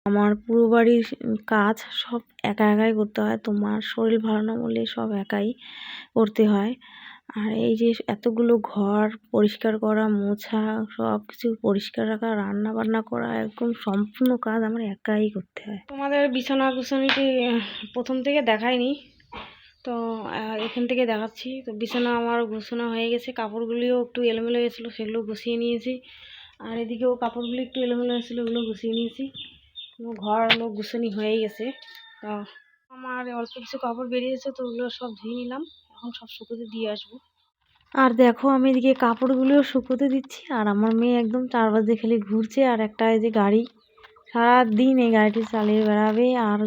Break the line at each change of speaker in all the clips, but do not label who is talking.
আমার পুরো বাড়ির কাজ সব একা একাই করতে হয়, তোমার শরীর ভালো না বলে সব একাই করতে হয়। আর এই যে এতগুলো ঘর পরিষ্কার করা, মোছা, সব কিছু পরিষ্কার রাখা, রান্না বান্না করা, একদম সম্পূর্ণ কাজ আমার একাই করতে হয়। তোমাদের বিছানা গুছানিটি প্রথম থেকে দেখাইনি, তো এখান থেকে দেখাচ্ছি। তো বিছানা আমার গোছানো হয়ে গেছে, কাপড়গুলিও একটু এলোমেলো হয়েছিলো, সেগুলো গুছিয়ে নিয়েছি। আর এদিকেও কাপড়গুলি একটু এলোমেলো হয়েছিলো, ওগুলো গুছিয়ে নিয়েছি। ঘর হলো গুছানি হয়ে গেছে। তো আমার অল্প কিছু কাপড় বেরিয়েছে, তো ওগুলো সব ধুয়ে নিলাম, এখন সব শুকোতে দিয়ে আসবো। আর দেখো আমি এদিকে কাপড়গুলিও শুকোতে দিচ্ছি, আর আমার মেয়ে একদম চারপাশে খালি ঘুরছে। আর একটা এই যে গাড়ি, সারাদিন এই গাড়িটি চালিয়ে বেড়াবে, আর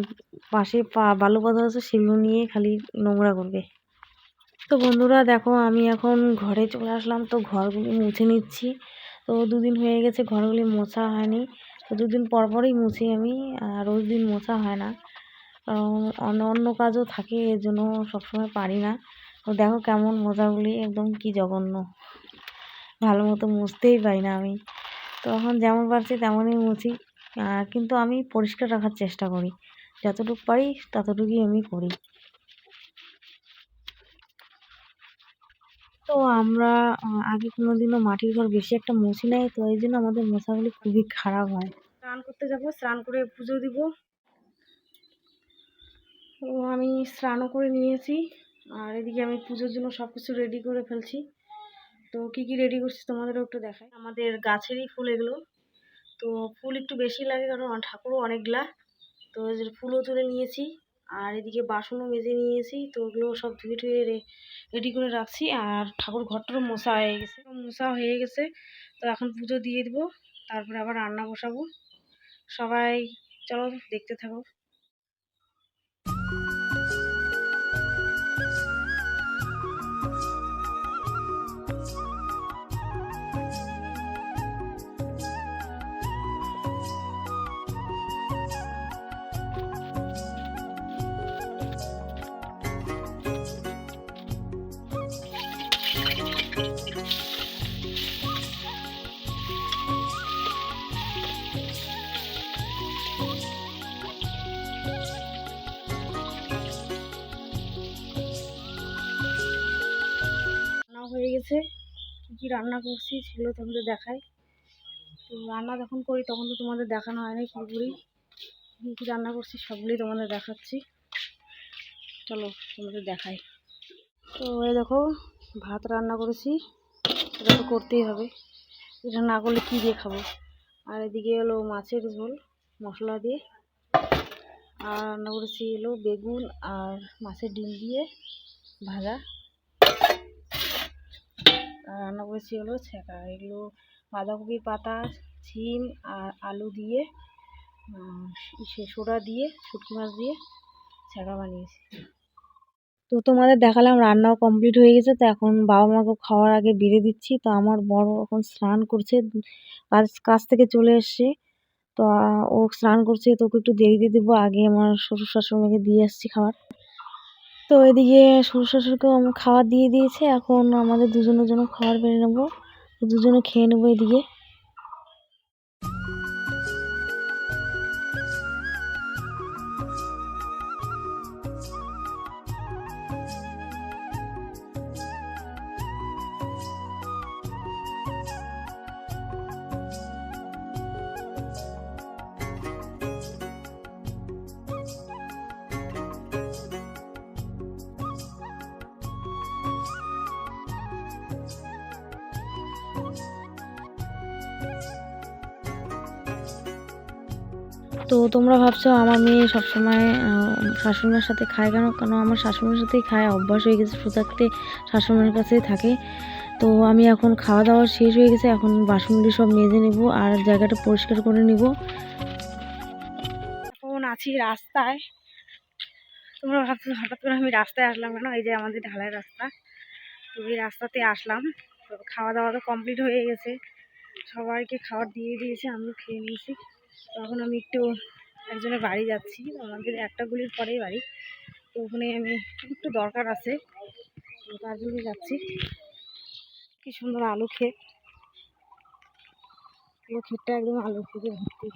পাশে বালু পাথর আছে, সেগুলো নিয়ে খালি নোংরা করবে। তো বন্ধুরা দেখো আমি এখন ঘরে চলে আসলাম, তো ঘরগুলি মুছে নিচ্ছি। তো দুদিন হয়ে গেছে ঘরগুলি মোছা হয়নি, তো দুদিন পর পরই মুছি আমি, আর রোজ দিন মোছা হয় না, কারণ অন্য কাজও থাকে, এর জন্য সবসময় পারি না। তো দেখো কেমন মোজাগুলি একদম কি জঘন্য, ভালো মতো মুছতেই পারি না আমি। তো এখন যেমন পারছি তেমনই মুছি, কিন্তু আমি পরিষ্কার রাখার চেষ্টা করি, যতটুকু পারি ততটুকুই আমি করি। তো আমরা আগে কোনোদিনও মাটির ঘর বেশি একটা মুছি নাই, তো এই জন্য আমাদের মোছাগুলি খুবই খারাপ হয়। স্নান করতে যাবো, স্নান করে পুজো দিব। তো আমি স্নানও করে নিয়েছি, আর এদিকে আমি পুজোর জন্য সব কিছু রেডি করে ফেলছি। তো কি কি রেডি করছি তোমাদেরও একটু দেখাই। আমাদের গাছেরই ফুল এগুলো, তো ফুল একটু বেশি লাগে কারণ ঠাকুরও অনেকগুলা, তো ফুলও তুলে নিয়েছি। আর এদিকে বাসনও মেজে নিয়েছি, তো ওগুলো সব ধুয়ে টুয়ে রেডি করে রাখছি। আর ঠাকুর ঘরটারও মোছা হয়ে গেছে। তো এখন পুজো দিয়ে দিব, তারপরে আবার রান্না বসাবো। সবাই চলো দেখতে থাকো। রান্না হয়ে গেছে, কী কী রান্না করছি সেগুলো তোমাদের দেখাই। তো রান্না যখন করি তখন তো তোমাদের দেখানো হয় না পুরোপুরি, কী কী রান্না করছি সবগুলোই তোমাদের দেখাচ্ছি, চলো তোমাদের দেখাই। তো এই দেখো ভাত রান্না করেছি, এটা তো করতেই হবে, এটা না করলে কী দিয়ে খাবো। আর এদিকে হলো মাছের ঝোল মশলা দিয়ে, আর রান্না করেছি হলো বেগুন আর মাছের ডিম দিয়ে ভাজা, আর রান্না করেছি হলো ছেঁকা, এগুলো বাঁধাকপির পাতা, ছিম আর আলু দিয়ে সোডা দিয়ে শুটকি মাছ দিয়ে ছেঁকা বানিয়েছি। তো তোমাদের দেখালাম রান্নাও কমপ্লিট হয়ে গেছে, তো এখন বাবা মাকে খাওয়ার আগে বেড়ে দিচ্ছি। তো আমার বড় এখন স্নান করছে, কাজ থেকে চলে এসছে, তো ও স্নান করছে, তো ওকে একটু দেরিতে দেবো, আগে আমার শ্বশুর শাশুড়িকে দিয়ে আসছি খাবার। তো এদিকে শ্বশুর শাশুড়িকেও আমি খাবার দিয়ে দিয়েছে, এখন আমাদের দুজনের জন্য খাবার বেড়ে নেবো, দুজনে খেয়ে নেবো এদিকে। তো তোমরা ভাবছো আমার মেয়ে সবসময় শাশুড়িমার সাথে খায় কেন, কেন আমার শাশুড়ির সাথেই খায়, অভ্যাস হয়ে গেছে ছোটো থাকতে শাশুড়িমার কাছেই থাকে। তো আমি এখন খাওয়া দাওয়া শেষ হয়ে গেছে, এখন বাসনগুলি সব মেজে নেব আর জায়গাটা পরিষ্কার করে নিব। এখন আছি রাস্তায়, তোমরা ভাবছো হঠাৎ করে আমি রাস্তায় আসলাম কেন, এই যে আমাদের ঢালাই রাস্তা, তো এই রাস্তাতে আসলাম। তো খাওয়া দাওয়া তো কমপ্লিট হয়ে গেছে, সবাইকে খাবার দিয়ে দিয়েছে, আমিও খেয়ে নিয়েছি। তখন আমি একটু একজনের বাড়ি যাচ্ছি, আমাদের একটা গুলির পরেই বাড়ি, তো ওখানে আমি একটু দরকার আছে, তো তার জন্য যাচ্ছি। কি সুন্দর আলু ক্ষেত, পুরো ক্ষেতটা একদম আলু খেতে ভর্তি।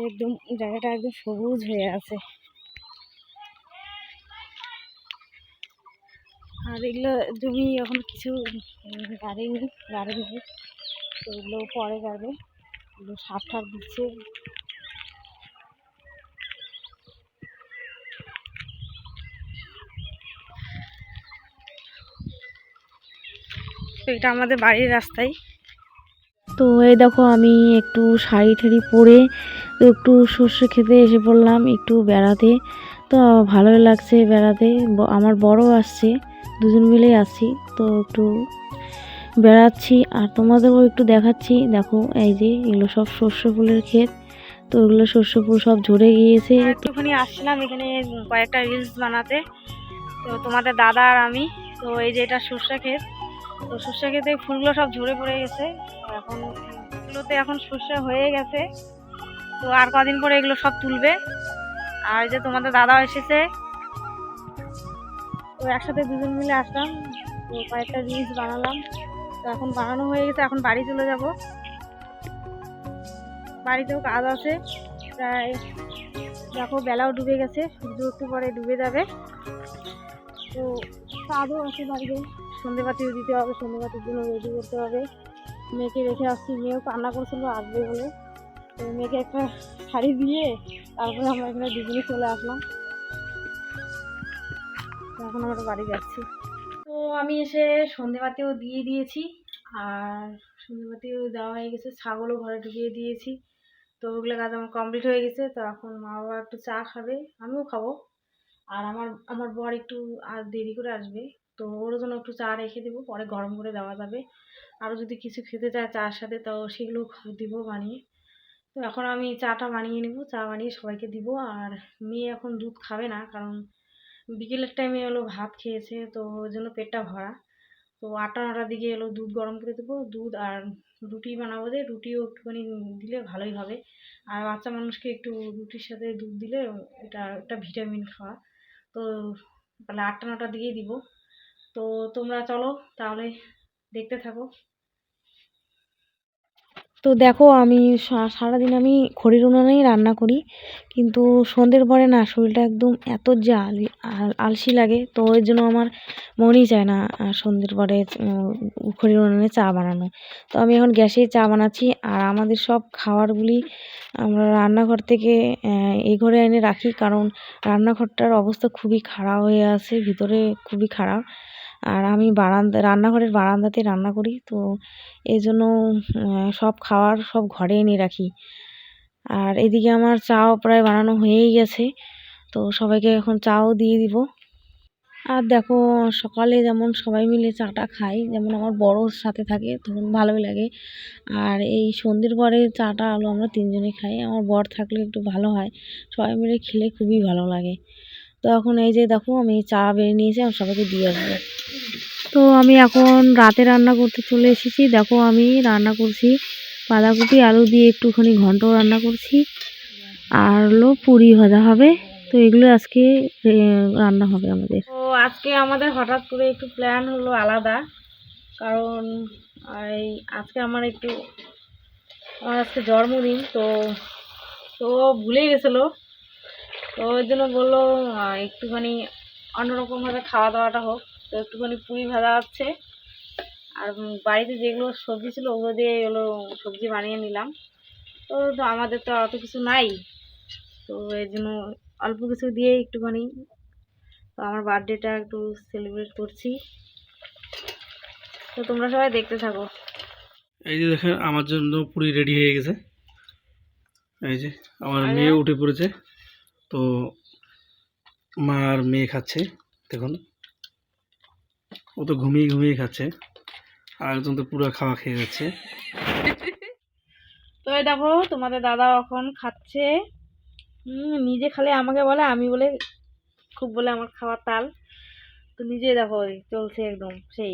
একদম জায়গাটা একদম সবুজ হয়ে আছে। আর এগুলো জমি এখন কিছু গাড়েনি, তো এগুলো পরে যাবে, এগুলো সার ঠার দিচ্ছে। তো এটা আমাদের বাড়ির রাস্তায়। তো এই দেখো আমি একটু শাড়ি ঠাড়ি পরে তো একটু সর্ষে খেতে এসে পড়লাম, একটু বেড়াতে। তো ভালোই লাগছে বেড়াতে, আমার বড় আসছে, দুজন মিলেই আসছি। তো একটু বেড়াচ্ছি আর তোমাদেরও একটু দেখাচ্ছি। দেখো এই যে এগুলো সব সর্ষে ফুলের ক্ষেত, তো এগুলো সর্ষে ফুল সব ঝরে গিয়েছে। একটুখানি আসছিলাম এখানে কয়েকটা রিলস বানাতে, তো তোমাদের দাদা আর আমি। তো এই যে এটা সর্ষে ক্ষেত, তো সর্ষে ক্ষেতে ফুলগুলো সব ঝরে পড়ে গেছে। এখন এগুলোতে এখন সর্ষে হয়ে গেছে, তো আর কদিন পরে এগুলো সব তুলবে। আর যে তোমাদের দাদা এসেছে, তো একসাথে দুজন মিলে আসলাম, তো কয়েকটা রিলস বানালাম। তো এখন বানানো হয়ে গেছে, এখন বাড়ি চলে যাব। বাড়িতেও কাজ আছে প্রায়। দেখো বেলাও ডুবে গেছে, সূর্য একটু পরে ডুবে যাবে। তো কাজও আছে বাড়িতে, সন্ধেবাতিও দিতে হবে, সন্ধেবাতির জন্য রেডি করতে হবে। মেয়েকে রেখে আসছি, মেয়েও কান্না করছিল আসবে বলে। তো মেয়েকে একটা শাড়ি দিয়ে তারপরে আমরা এখানে দুজনে চলে আসলাম। এখন আমরা বাড়ি যাচ্ছি। তো আমি এসে সন্ধেবাতিও দিয়ে দিয়েছি, আর সন্ধেবাতিও দেওয়া হয়ে গেছে, ছাগলও ঘরে ঢুকিয়ে দিয়েছি। তো ওগুলো কাজ আমার কমপ্লিট হয়ে গেছে। তো এখন মা বাবা একটু চা খাবে, আমিও খাবো। আর আমার আমার বর একটু আর দেরি করে আসবে, তো ওর জন্য একটু চা রেখে দেবো, পরে গরম করে দেওয়া যাবে। আরও যদি কিছু খেতে চায় চার সাথে, তো সেগুলো দিব বানিয়ে। তো এখন আমি চাটা বানিয়ে নেব, চা বানিয়ে সবাইকে দিব। আর মেয়ে এখন দুধ খাবে না, কারণ বিকেলের টাইমে হলো ভাত খেয়েছে, তো ওই জন্য পেটটা ভরা। তো 8টা 9টার দিকে এলো দুধ গরম করে দেবো, দুধ আর রুটি বানাবো, যে রুটিও একটুখানি দিলে ভালোই হবে। আর বাচ্চা মানুষকে একটু রুটির সাথে দুধ দিলে এটা একটা ভিটামিন খাওয়া। তো তাহলে 8টা 9টার দিকেই দিব। তো তোমরা চলো তাহলে, দেখতে থাকো। তো দেখো আমি সারাদিন আমি খড়ির উনানেই রান্না করি, কিন্তু সন্ধ্যের পরে না শরীরটা একদম এত যে আলসি লাগে, তো এর জন্য আমার মনই চায় না সন্ধ্যের পরে খড়ির উনানে চা বানানো। তো আমি এখন গ্যাসেই চা বানাচ্ছি। আর আমাদের সব খাবারগুলি আমরা রান্নাঘর থেকে এই ঘরে এনে রাখি, কারণ রান্নাঘরটার অবস্থা খুবই খারাপ হয়ে আছে, ভিতরে খুবই খারাপ। আর আমি রান্নাঘরের বারান্দাতে রান্না করি, তো এই জন্য সব খাবার সব ঘরে এনে রাখি। আর এদিকে আমার চাও প্রায় বানানো হয়েই গেছে, তো সবাইকে এখন চাও দিয়ে দিব। আর দেখো সকালে যেমন সবাই মিলে চাটা খাই, যেমন আমার বড়োর সাথে থাকে তখন ভালোই লাগে। আর এই সন্ধ্যের পরে চাটা হলো আমরা তিনজনে খাই, আমার বর থাকলে একটু ভালো হয়, সবাই মিলে খেলে খুবই ভালো লাগে। তো এখন এই যে দেখো আমি চা বেড়ে নিয়েছি, আমি সবাইকে দিয়ে আসবো। তো আমি এখন রাতে রান্না করতে চলে এসেছি। দেখো আমি রান্না করছি বাঁধাকপি আলু দিয়ে একটুখানি ঘন্ট রান্না করছি, আর হলো পুরি ভাজা হবে। তো এগুলো আজকে রান্না হবে আমাদের। তো আজকে আমাদের হঠাৎ করে একটু প্ল্যান হলো আলাদা, কারণ এই আজকে আমার আজকে জন্মদিন। তো তো ভুলে গেছিলো, তো ওই জন্য বললো একটুখানি অন্যরকমভাবে খাওয়া দাওয়াটা হোক। তো একটুখানি পুরি ভাজা হচ্ছে, আর বাড়িতে যেগুলো সবজি ছিল ওগুলো দিয়ে এগুলো সবজি বানিয়ে নিলাম। তো আমাদের তো অত কিছু নাই, তো এই জন্য অল্প কিছু দিয়ে একটুখানি তো আমার বার্থডেটা একটু সেলিব্রেট করছি। তো তোমরা সবাই দেখতে থাকো।
এই যে দেখেন আমার জন্য পুরি রেডি হয়ে গেছে। এই যে আমার মেয়ে উঠে পড়েছে, তো মা আর মেয়ে খাচ্ছে। দেখুন ও তো ঘুমিয়ে ঘুমিয়ে খাচ্ছে, আর একজন তো পুরো খাওয়া খেয়ে যাচ্ছে।
তো এই দেখো তোমাদের দাদা এখন খাচ্ছে, নিজে খালে আমাকে বলে, আমি বলে খুব বলে আমার খাওয়ার তাল। তো নিজে দেখো চলছে একদম সেই।